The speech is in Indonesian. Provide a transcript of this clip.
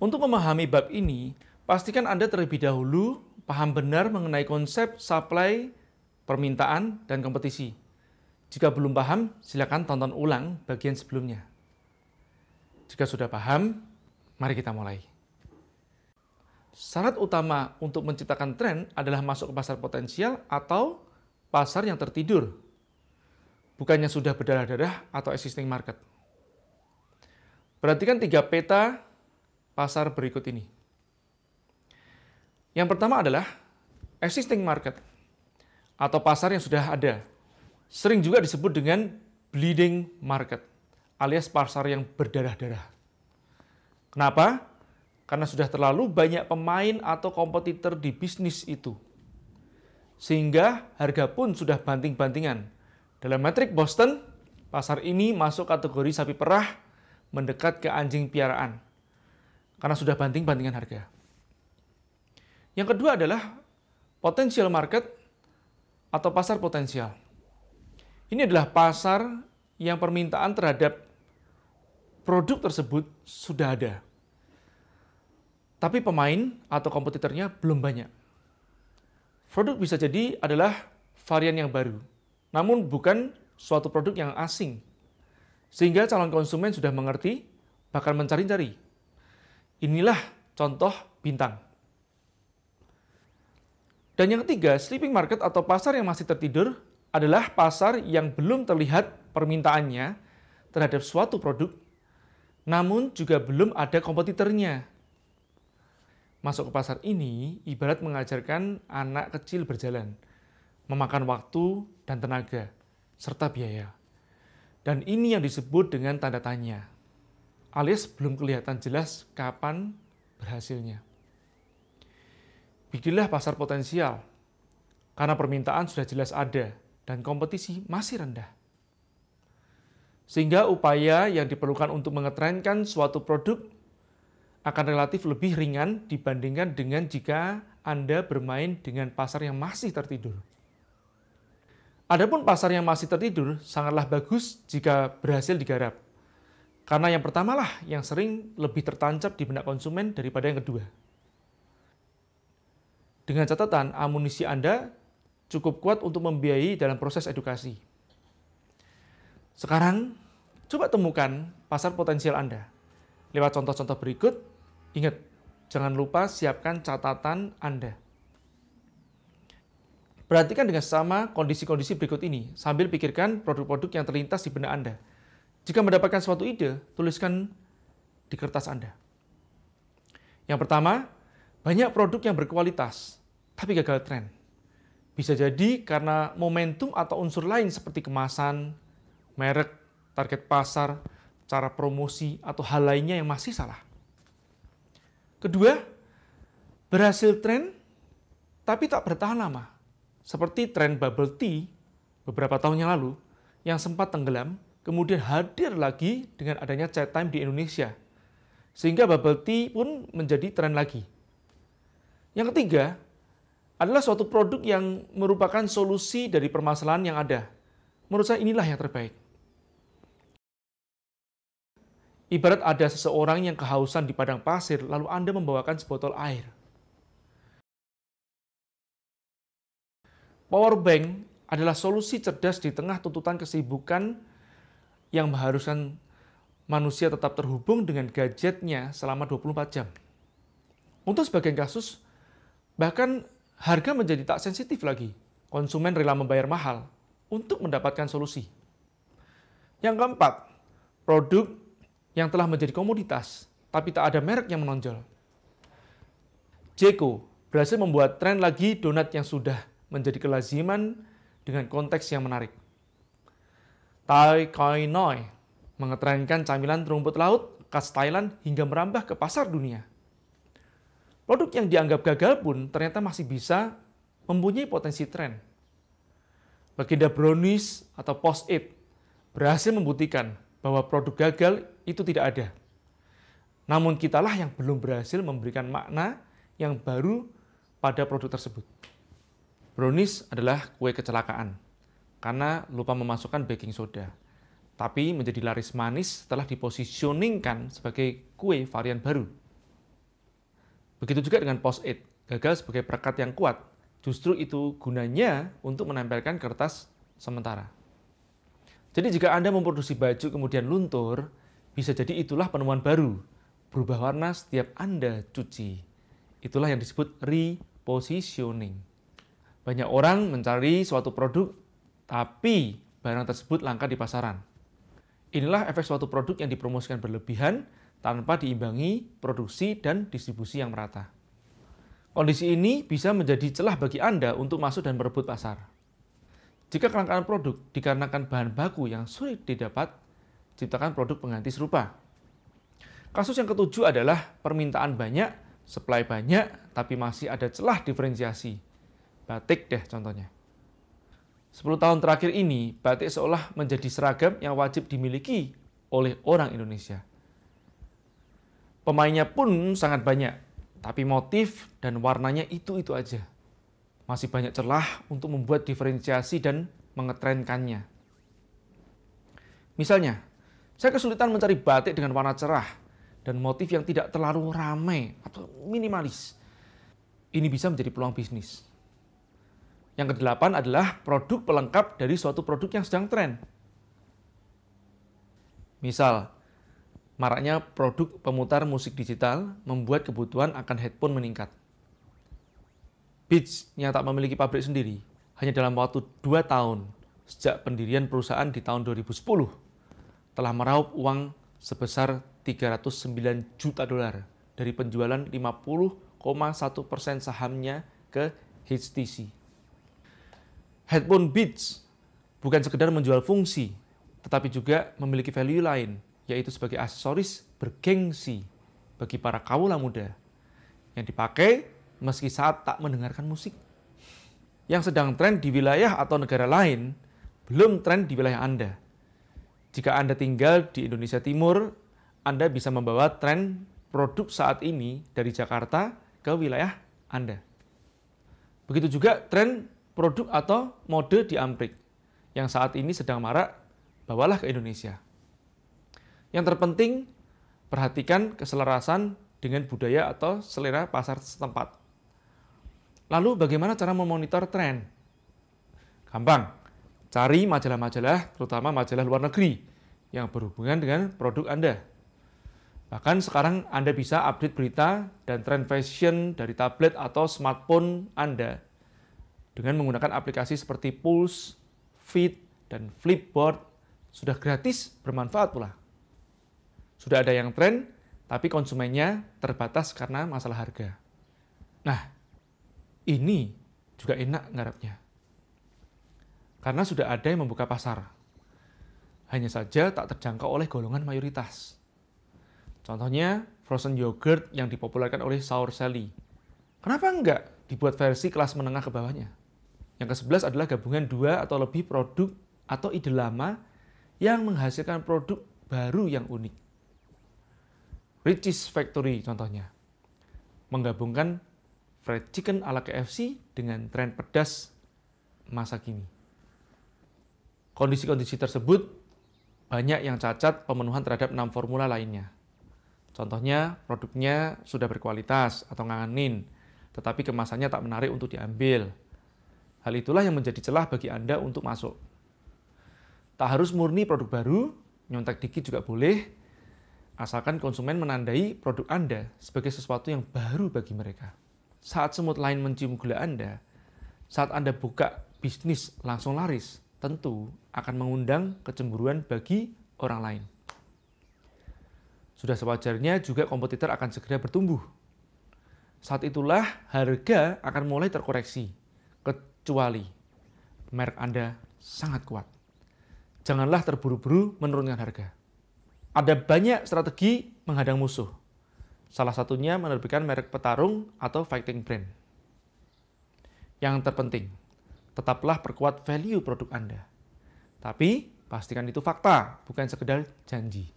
Untuk memahami bab ini, pastikan Anda terlebih dahulu paham benar mengenai konsep supply, permintaan, dan kompetisi. Jika belum paham, silakan tonton ulang bagian sebelumnya. Jika sudah paham, mari kita mulai. Syarat utama untuk menciptakan tren adalah masuk ke pasar potensial atau pasar yang tertidur, bukannya sudah berdarah-darah atau existing market. Perhatikan 3 peta pasar berikut ini. Yang pertama adalah existing market atau pasar yang sudah ada. Sering juga disebut dengan bleeding market alias pasar yang berdarah-darah. Kenapa? Karena sudah terlalu banyak pemain atau kompetitor di bisnis itu. Sehingga harga pun sudah banting-bantingan. Dalam metrik Boston, pasar ini masuk kategori sapi perah mendekat ke anjing piaraan. Karena sudah banting-bantingan harga. Yang kedua adalah potential market atau pasar potensial. Ini adalah pasar yang permintaan terhadap produk tersebut sudah ada. Tapi pemain atau kompetitornya belum banyak. Produk bisa jadi adalah varian yang baru, namun bukan suatu produk yang asing. Sehingga calon konsumen sudah mengerti, bakal mencari-cari. Inilah contoh bintang. Dan yang ketiga, sleeping market atau pasar yang masih tertidur adalah pasar yang belum terlihat permintaannya terhadap suatu produk, namun juga belum ada kompetitornya. Masuk ke pasar ini ibarat mengajarkan anak kecil berjalan, memakan waktu dan tenaga, serta biaya. Dan ini yang disebut dengan tanda tanya, alias belum kelihatan jelas kapan berhasilnya. Bikinlah pasar potensial, karena permintaan sudah jelas ada dan kompetisi masih rendah. Sehingga upaya yang diperlukan untuk mengetrenkan suatu produk akan relatif lebih ringan dibandingkan dengan jika Anda bermain dengan pasar yang masih tertidur. Adapun pasar yang masih tertidur sangatlah bagus jika berhasil digarap. Karena yang pertamalah yang sering lebih tertancap di benak konsumen daripada yang kedua. Dengan catatan, amunisi Anda cukup kuat untuk membiayai dalam proses edukasi. Sekarang, coba temukan pasar potensial Anda. Lewat contoh-contoh berikut, ingat, jangan lupa siapkan catatan Anda. Perhatikan dengan sama kondisi-kondisi berikut ini, sambil pikirkan produk-produk yang terlintas di benak Anda. Jika mendapatkan suatu ide, tuliskan di kertas Anda. Yang pertama, banyak produk yang berkualitas, tapi gagal tren. Bisa jadi karena momentum atau unsur lain seperti kemasan, merek, target pasar, cara promosi, atau hal lainnya yang masih salah. Kedua, berhasil tren tapi tak bertahan lama. Seperti tren bubble tea beberapa tahun yang lalu yang sempat tenggelam, kemudian hadir lagi dengan adanya chat time di Indonesia. Sehingga bubble tea pun menjadi tren lagi. Yang ketiga, adalah suatu produk yang merupakan solusi dari permasalahan yang ada. Menurut saya inilah yang terbaik. Ibarat ada seseorang yang kehausan di padang pasir, lalu Anda membawakan sebotol air. Power bank adalah solusi cerdas di tengah tuntutan kesibukan yang mengharuskan manusia tetap terhubung dengan gadgetnya selama 24 jam. Untuk sebagian kasus, bahkan harga menjadi tak sensitif lagi. Konsumen rela membayar mahal untuk mendapatkan solusi. Yang keempat, produk yang telah menjadi komoditas, tapi tak ada merek yang menonjol. Jeko berhasil membuat tren lagi donat yang sudah menjadi kelaziman dengan konteks yang menarik. Tai Koi Noi mengetrenkan camilan rumput laut khas Thailand hingga merambah ke pasar dunia. Produk yang dianggap gagal pun ternyata masih bisa mempunyai potensi tren. Baginda brownies atau post-it berhasil membuktikan bahwa produk gagal itu tidak ada. Namun kitalah yang belum berhasil memberikan makna yang baru pada produk tersebut. Brownies adalah kue kecelakaan karena lupa memasukkan baking soda. Tapi menjadi laris manis setelah dipositioningkan sebagai kue varian baru. Begitu juga dengan Post-it, gagal sebagai perekat yang kuat. Justru itu gunanya untuk menempelkan kertas sementara. Jadi jika Anda memproduksi baju kemudian luntur, bisa jadi itulah penemuan baru, berubah warna setiap Anda cuci. Itulah yang disebut repositioning. Banyak orang mencari suatu produk, tapi barang tersebut langka di pasaran. Inilah efek suatu produk yang dipromosikan berlebihan tanpa diimbangi produksi dan distribusi yang merata. Kondisi ini bisa menjadi celah bagi Anda untuk masuk dan merebut pasar. Jika kelangkaan produk dikarenakan bahan baku yang sulit didapat, ciptakan produk pengganti serupa. Kasus yang ketujuh adalah permintaan banyak, supply banyak, tapi masih ada celah diferensiasi. Batik deh contohnya. 10 tahun terakhir ini, batik seolah menjadi seragam yang wajib dimiliki oleh orang Indonesia. Pemainnya pun sangat banyak, tapi motif dan warnanya itu-itu aja. Masih banyak celah untuk membuat diferensiasi dan mengetrenkannya. Misalnya, saya kesulitan mencari batik dengan warna cerah dan motif yang tidak terlalu ramai atau minimalis. Ini bisa menjadi peluang bisnis. Yang kedelapan adalah produk pelengkap dari suatu produk yang sedang tren. Misal, maraknya produk pemutar musik digital membuat kebutuhan akan headphone meningkat. Beats yang tak memiliki pabrik sendiri, hanya dalam waktu 2 tahun sejak pendirian perusahaan di tahun 2010, telah meraup uang sebesar $309 juta dari penjualan 50,1% sahamnya ke HTC. Headphone Beats bukan sekedar menjual fungsi, tetapi juga memiliki value lain, yaitu sebagai aksesoris bergengsi bagi para kaula muda yang dipakai meski saat tak mendengarkan musik. Yang sedang tren di wilayah atau negara lain belum tren di wilayah Anda. Jika Anda tinggal di Indonesia Timur, Anda bisa membawa tren produk saat ini dari Jakarta ke wilayah Anda. Begitu juga tren produk atau mode di Amrik yang saat ini sedang marak, bawalah ke Indonesia. Yang terpenting, perhatikan keselarasan dengan budaya atau selera pasar setempat. Lalu bagaimana cara memonitor tren? Gampang, cari majalah-majalah, terutama majalah luar negeri, yang berhubungan dengan produk Anda. Bahkan sekarang Anda bisa update berita dan tren fashion dari tablet atau smartphone Anda dengan menggunakan aplikasi seperti Pulse, Feed, dan Flipboard. Sudah gratis, bermanfaat pula. Sudah ada yang tren, tapi konsumennya terbatas karena masalah harga. Nah, ini juga enak ngarapnya. Karena sudah ada yang membuka pasar. Hanya saja tak terjangkau oleh golongan mayoritas. Contohnya, frozen yogurt yang dipopulerkan oleh Sour Sally. Kenapa enggak dibuat versi kelas menengah ke bawahnya? Yang ke-11 adalah gabungan 2 atau lebih produk atau ide lama yang menghasilkan produk baru yang unik. Richie's Factory contohnya. Menggabungkan fried chicken ala KFC dengan tren pedas masa kini. Kondisi-kondisi tersebut banyak yang cacat pemenuhan terhadap 6 formula lainnya. Contohnya, produknya sudah berkualitas atau ngangenin, tetapi kemasannya tak menarik untuk diambil. Hal itulah yang menjadi celah bagi Anda untuk masuk. Tak harus murni produk baru, nyontek dikit juga boleh, asalkan konsumen menandai produk Anda sebagai sesuatu yang baru bagi mereka. Saat semut lain mencium gula Anda, saat Anda buka bisnis langsung laris, tentu akan mengundang kecemburuan bagi orang lain. Sudah sewajarnya juga kompetitor akan segera bertumbuh. Saat itulah harga akan mulai terkoreksi, kecuali merek Anda sangat kuat. Janganlah terburu-buru menurunkan harga. Ada banyak strategi menghadang musuh. Salah satunya menerbitkan merek petarung atau fighting brand. Yang terpenting, tetaplah perkuat value produk Anda. Tapi, pastikan itu fakta, bukan sekedar janji.